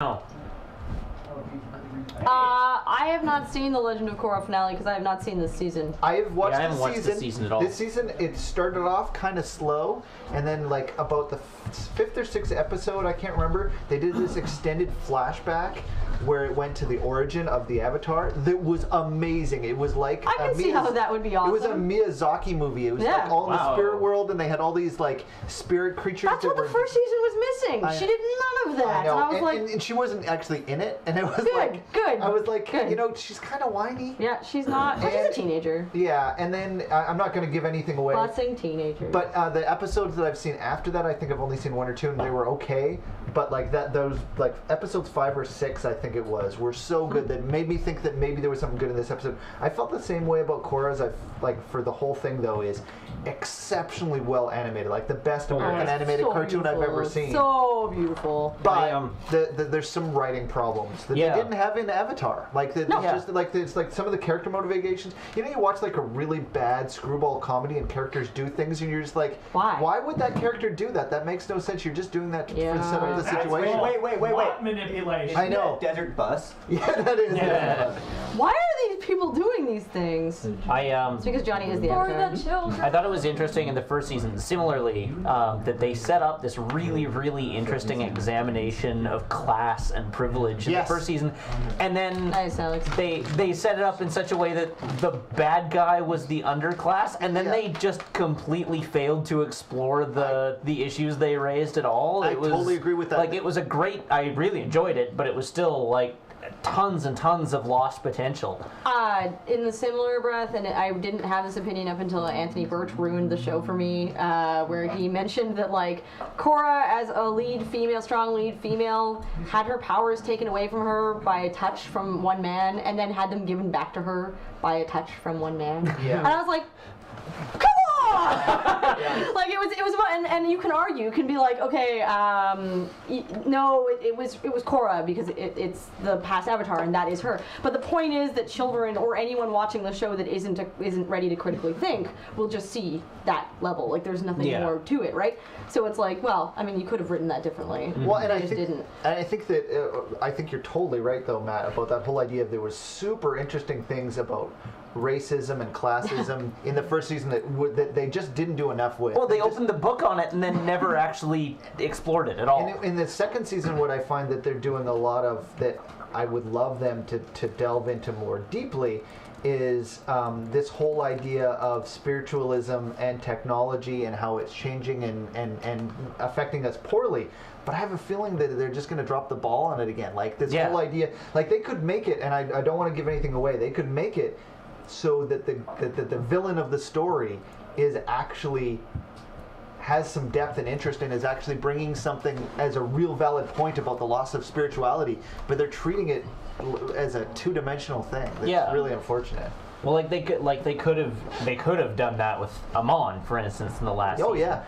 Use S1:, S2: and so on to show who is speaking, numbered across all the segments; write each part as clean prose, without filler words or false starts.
S1: No.
S2: I have not seen the Legend of Korra finale because I have not seen this season.
S3: I have watched
S1: I haven't watched the season at all.
S3: This season, it started off kind of slow, and then like about the fifth or sixth episode, I can't remember, they did this extended flashback where it went to the origin of the Avatar. That was amazing. It was like
S2: I can see how that would be awesome.
S3: It was a Miyazaki movie. It was like all in the spirit world, and they had all these like spirit creatures.
S2: That's what the first season was missing. She did none of that.
S3: I know.
S2: And I was like,
S3: and she wasn't actually in it, and it was
S2: good.
S3: I was like, you know, she's kind of whiny.
S2: Yeah, she's not. She's a teenager.
S3: Yeah, and then I'm not going to give anything away.
S2: Fussing teenager.
S3: But the episodes that I've seen after that, I think I've only seen one or two, and they were okay. But like those like episodes 5 or 6, I think it was, were so good that made me think that maybe there was something good in this episode. I felt the same way about Korra as for the whole thing though is exceptionally well animated, like the best American animated cartoon I've ever seen.
S2: So beautiful.
S3: But there's some writing problems that they didn't have in Avatar. Like just like it's like some of the character motivations. You know, you watch like a really bad screwball comedy and characters do things, and you're just like, why would that character do that? That makes no sense. You're just doing that to set up the situation.
S4: Wait.
S1: Manipulation.
S3: I know.
S4: Desert bus?
S3: Yeah, that is.
S1: Yeah.
S2: Why are these people doing these things?
S1: It's
S2: because Johnny is the Avatar.
S1: I thought it was interesting in the first season, similarly, that they set up this really, really interesting examination of class and privilege in the first season, and then they set it up in such a way that the bad guy was the underclass, and then they just completely failed to explore the issues they raised at all.
S3: I totally agree with that.
S1: Like, it was a great, I really enjoyed it, but it was still like tons and tons of lost potential.
S2: In the similar breath, and I didn't have this opinion up until Anthony Birch ruined the show for me, where he mentioned that like Korra as a strong lead female, had her powers taken away from her by a touch from one man, and then had them given back to her by a touch from one man. Yeah. And I was like, come on! Like it was, and you can argue, you can be like, okay, no, it was Korra because it's the past Avatar and that is her. But the point is that children or anyone watching the show that isn't ready to critically think will just see that level. Like there's nothing more to it, right? So it's like, well, I mean, you could have written that differently.
S3: Well, and I
S2: just didn't.
S3: And I think that I think you're totally right though, Matt, about that whole idea. There was super interesting things about racism and classism in the first season that they just didn't do enough with.
S1: Well, they opened the book on it and then never actually explored it at all.
S3: And in the second season, what I find that they're doing a lot of that I would love them to delve into more deeply is this whole idea of spiritualism and technology and how it's changing and affecting us poorly. But I have a feeling that they're just going to drop the ball on it again. Like this whole idea, like they could make it, and I don't want to give anything away, they could make it so that the villain of the story is actually has some depth and interest and is actually bringing something as a real valid point about the loss of spirituality, but they're treating it as a two-dimensional thing. That's really unfortunate.
S1: Well, they could have done that with Amon, for instance, in the last season.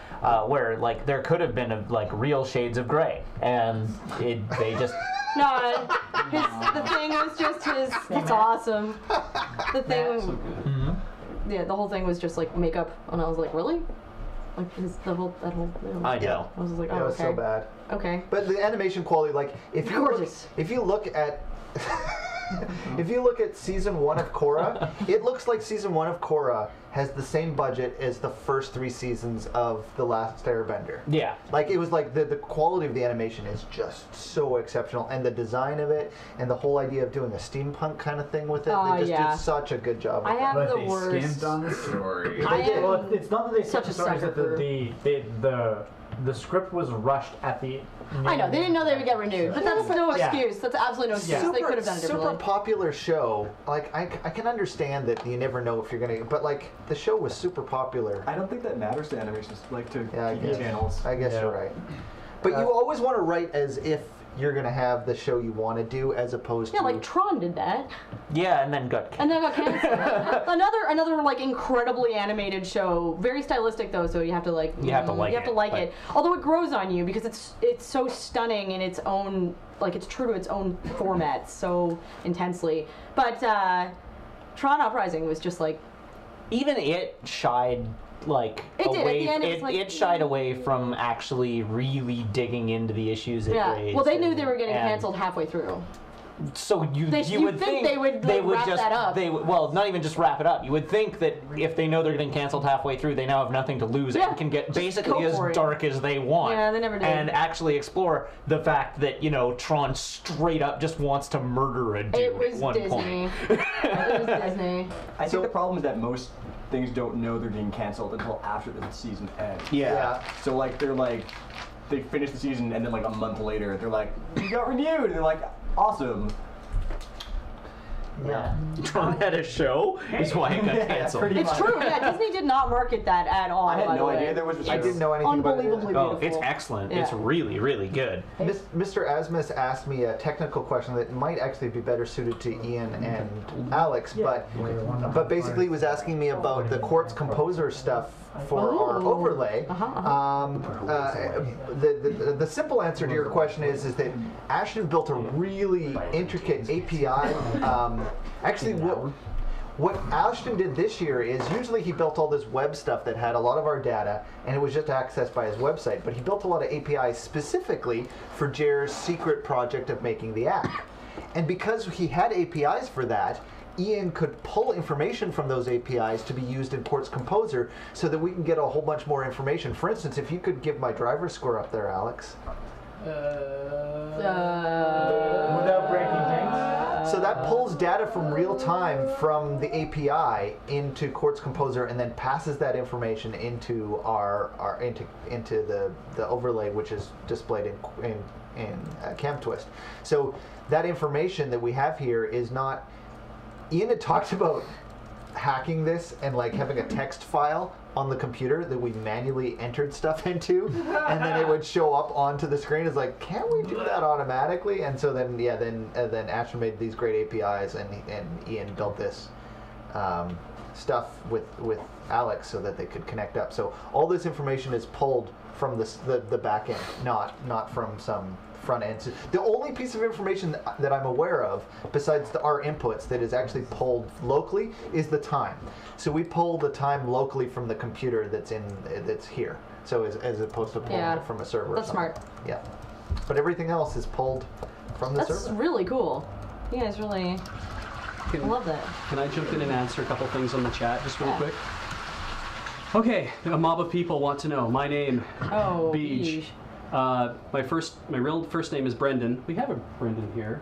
S1: Where like there could have been real shades of gray, and they just.
S2: No, the thing was just his. It's awesome. The thing, the whole thing was just like makeup, and I was like, really? Like that whole.
S1: I know.
S2: I was like, oh,
S3: it was so bad.
S2: Okay.
S3: But the animation quality, like if you look at. If you look at season 1 of Korra, it looks like season 1 of Korra has the same budget as the first 3 seasons of The Last Airbender.
S1: Yeah.
S3: Like it was like the quality of the animation is just so exceptional, and the design of it, and the whole idea of doing a steampunk kind of thing with it. They just did such a good job.
S2: I have the worst.
S5: They skimmed on the story.
S6: Well, it's not that they skimmed
S2: such a
S6: the story, it's
S2: sucker
S6: that the script was rushed at the.
S2: I know, they didn't know they would get renewed, but that's no excuse. That's absolutely no excuse. They could have done it differently.
S3: Super popular show. Like I can understand that you never know if you're gonna, but like the show was super popular.
S4: I don't think that matters to animations, like to
S3: TV
S4: channels.
S3: I guess you're right. But you always want to write as if you're gonna have the show you want to do, as opposed to
S2: like Tron did that.
S1: Yeah, and then got
S2: canceled. another like incredibly animated show, very stylistic though, so you have to like
S1: you have to like
S2: it. Although it grows on you because it's so stunning in its own, like it's true to its own format so intensely. But Tron Uprising was just like,
S1: even it shied like
S2: It did. At
S1: away.
S2: the end, it was like-
S1: it shied away from actually really digging into the issues it raised.
S2: Well, they knew they were getting
S1: and-
S2: canceled halfway through.
S1: So you
S2: You'd
S1: would
S2: think they would, like, wrap
S1: just
S2: that up.
S1: well, not even just wrap it up. You would think that if they know they're getting canceled halfway through, they now have nothing to lose and can get basically
S2: go
S1: as
S2: for it.
S1: dark as they want.
S2: Yeah, they never did.
S1: And actually explore the fact that Tron straight up just wants to murder a dude
S2: It was
S1: at one
S2: Disney.
S1: point.
S2: It was Disney.
S4: I think the problem is that most things don't know they're getting canceled until after the season ends.
S1: Yeah.
S4: So like they finish the season and then like a month later they're like, you got renewed, and they're like, awesome.
S3: Yeah.
S1: Tron had a show, is why it got canceled.
S4: pretty
S2: It's
S4: much.
S2: true. Yeah, Disney did not market that at all.
S4: I had
S2: by
S4: no
S2: the way.
S4: idea there was a show.
S3: I didn't know anything about it.
S2: Unbelievably
S1: Oh,
S2: beautiful.
S1: it's excellent.
S2: Yeah.
S1: It's really, really good.
S3: Mr. Asmus asked me a technical question that might actually be better suited to Ian and Alex, but basically he was asking me about the Quartz Composer stuff for our overlay. The simple answer to your question is that Ashton built a really intricate API. Actually, what Ashton did this year is usually he built all this web stuff that had a lot of our data, and it was just accessed by his website. But he built a lot of APIs specifically for Jer's secret project of making the app. And because he had APIs for that, Ian could pull information from those APIs to be used in Quartz Composer so that we can get a whole bunch more information. For instance, if you could give my driver score up there, Alex.
S6: Without breaking things.
S3: So that pulls data from real time from the API into Quartz Composer and then passes that information into into the overlay, which is displayed in CamTwist. So that information that we have here is not. Ian had talked about hacking this and like having a text file on the computer that we manually entered stuff into, and then it would show up onto the screen. It's like, can we do that automatically? And so then, then Ashton made these great APIs, and Ian built this stuff with Alex so that they could connect up. So all this information is pulled from the back end, not from some front end. So the only piece of information that I'm aware of, besides our inputs, that is actually pulled locally is the time. So we pull the time locally from the computer that's here. So as opposed to pulling it from a server.
S2: That's
S3: or something.
S2: smart.
S3: Yeah, but everything else is pulled from the
S2: That's
S3: server.
S2: really cool. You guys really. I love that.
S5: Can I jump in and answer a couple things on the chat just real quick? Okay, a mob of people want to know my name.
S2: Oh,
S5: Beej. My real first name is Brendan. We have a Brendan here,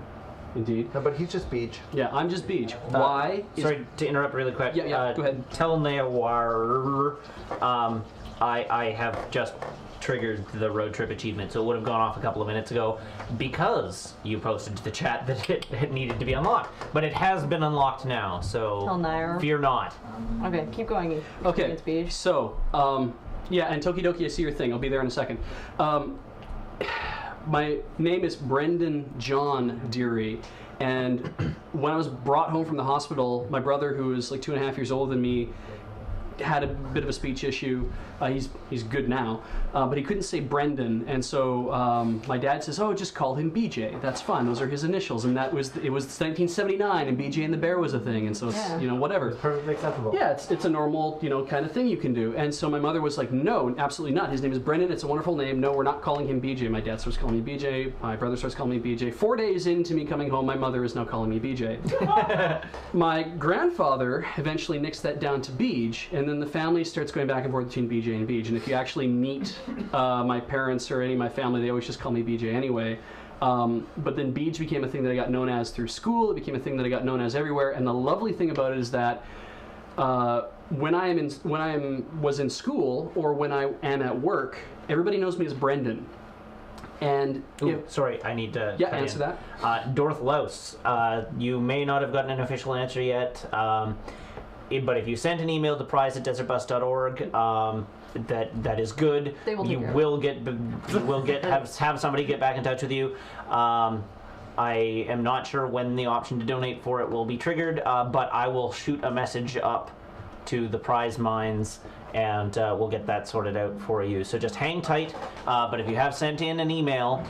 S5: indeed.
S3: No, but he's just Beej.
S5: Yeah, I'm just Beej. Why?
S1: Sorry to interrupt really quick.
S5: Yeah, go ahead.
S1: Tell Neowar, I have just triggered the road trip achievement, so it would have gone off a couple of minutes ago because you posted to the chat that it needed to be unlocked. But it has been unlocked now, so
S2: Tell Nair.
S1: fear not.
S2: Okay, keep going.
S5: Okay,
S2: It's Beej.
S5: so, yeah, and Tokidoki, I see your thing. I'll be there in a second. My name is Brendan John Deary, and when I was brought home from the hospital, my brother, who is like 2.5 years older than me, had a bit of a speech issue. He's good now, but he couldn't say Brendan, and so my dad says, "Oh, just call him BJ. That's fine. Those are his initials." And it was 1979, and BJ and the Bear was a thing, and so it's whatever.
S6: Perfectly acceptable.
S5: Yeah, it's a normal kind of thing you can do. And so my mother was like, "No, absolutely not. His name is Brendan. It's a wonderful name. No, we're not calling him BJ." My dad starts calling me BJ. My brother starts calling me BJ. 4 days into me coming home, my mother is now calling me BJ. My grandfather eventually nixed that down to Beej, and then the family starts going back and forth between BJ and Beej. And if you actually meet my parents or any of my family, they always just call me BJ anyway. But then Beej became a thing that I got known as through school. It became a thing that I got known as everywhere. And the lovely thing about it is that when I was in school or when I am at work, everybody knows me as Brendan. And
S1: Sorry, I need to
S5: answer that.
S1: Dorth Louse, you may not have gotten an official answer yet, but if you sent an email to prize@desertbus.org, that is good.
S2: They will
S1: you
S2: take care
S1: will get have somebody get back in touch with you. I am not sure when the option to donate for it will be triggered, but I will shoot a message up to the prize mines, and we'll get that sorted out for you. So just hang tight, but if you have sent in an email,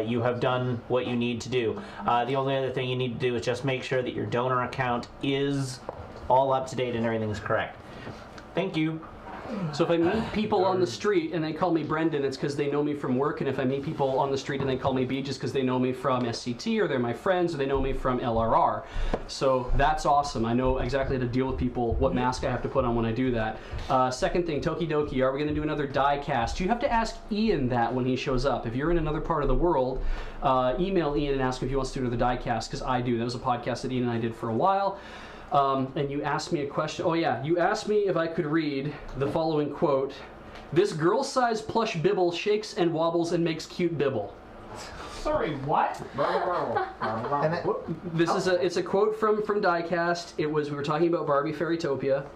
S1: you have done what you need to do. The only other thing you need to do is just make sure that your donor account is all up to date and everything's correct. Thank you.
S5: So if I meet people on the street and they call me Brendan, it's because they know me from work. And if I meet people on the street and they call me B, just because they know me from SCT or they're my friends or they know me from LRR. So that's awesome. I know exactly how to deal with people, what mask I have to put on when I do that. Second thing, Tokidoki, are we going to do another die cast? You have to ask Ian that when he shows up. If you're in another part of the world, email Ian and ask him if he wants to do another die cast, because I do. That was a podcast that Ian and I did for a while. And you asked me a question. Oh yeah, you asked me if I could read the following quote. This girl-sized plush bibble shakes and wobbles and makes cute bibble.
S6: Sorry, what?
S5: It's a quote from Diecast. We were talking about Barbie Fairytopia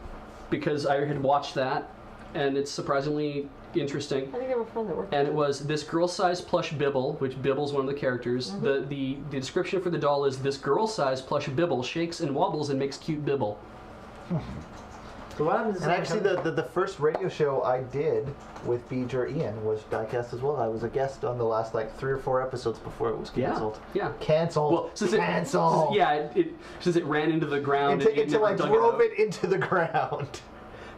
S5: because I had watched that, and it's surprisingly interesting.
S2: I think I have a friend that worked.
S5: And it was this girl-sized plush bibble, which Bibble's one of the characters. Mm-hmm. The description for the doll is this girl-sized plush bibble shakes and wobbles and makes cute bibble.
S6: So what happens?
S3: And actually, the first radio show I did with Beeger Ian was Diecast as well. I was a guest on the last 3 or 4 episodes before it was canceled.
S5: Yeah.
S3: Canceled.
S5: Well, since it ran into the ground
S3: until I drove it into the ground.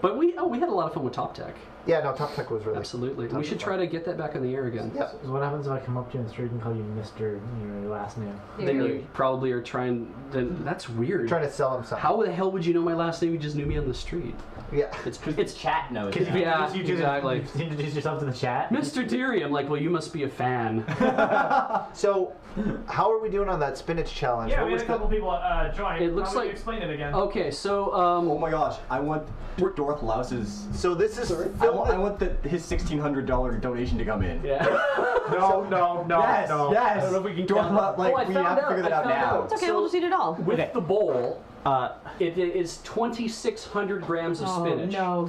S5: But we had a lot of fun with Top Tech.
S3: Yeah, no, Top Tech was really
S5: absolutely. We should try to get that back on the air again.
S3: Yeah.
S6: So what happens if I come up to you in the street and call you Mr. your last name?
S5: Then you probably are trying. Then that's weird.
S3: Trying to sell him something.
S5: How the hell would you know my last name? You just knew me on the street.
S3: Yeah,
S4: it's chat knows.
S5: Yeah, exactly.
S6: You introduce yourself to the chat.
S5: Mr. Deary, I'm like, well, you must be a fan.
S3: So, how are we doing on that spinach challenge?
S7: Yeah, we had a couple people join.
S5: It looks like
S7: explain it again.
S5: Okay, so
S4: oh my gosh, I want Dorth Louse's.
S3: So this is.
S4: I want his $1,600 donation to come in.
S5: Yeah.
S6: No.
S4: Yes.
S6: No.
S4: Yes.
S6: I don't know if we can
S4: Dorth,
S6: count that.
S4: we have to figure that out now.
S2: It's okay, we'll just eat it all.
S5: With the bowl, it is 2,600 grams of spinach.
S2: No,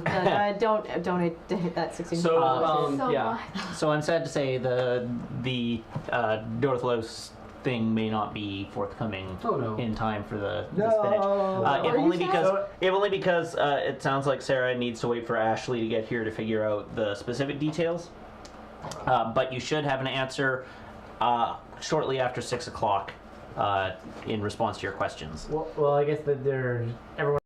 S2: don't hit that 16.
S5: So, yeah.
S1: So I'm sad to say the Dorthlos thing may not be forthcoming in time for the spinach. If only because it sounds like Sarah needs to wait for Ashley to get here to figure out the specific details. But you should have an answer shortly after 6 o'clock in response to your questions.
S6: Well, I guess that everyone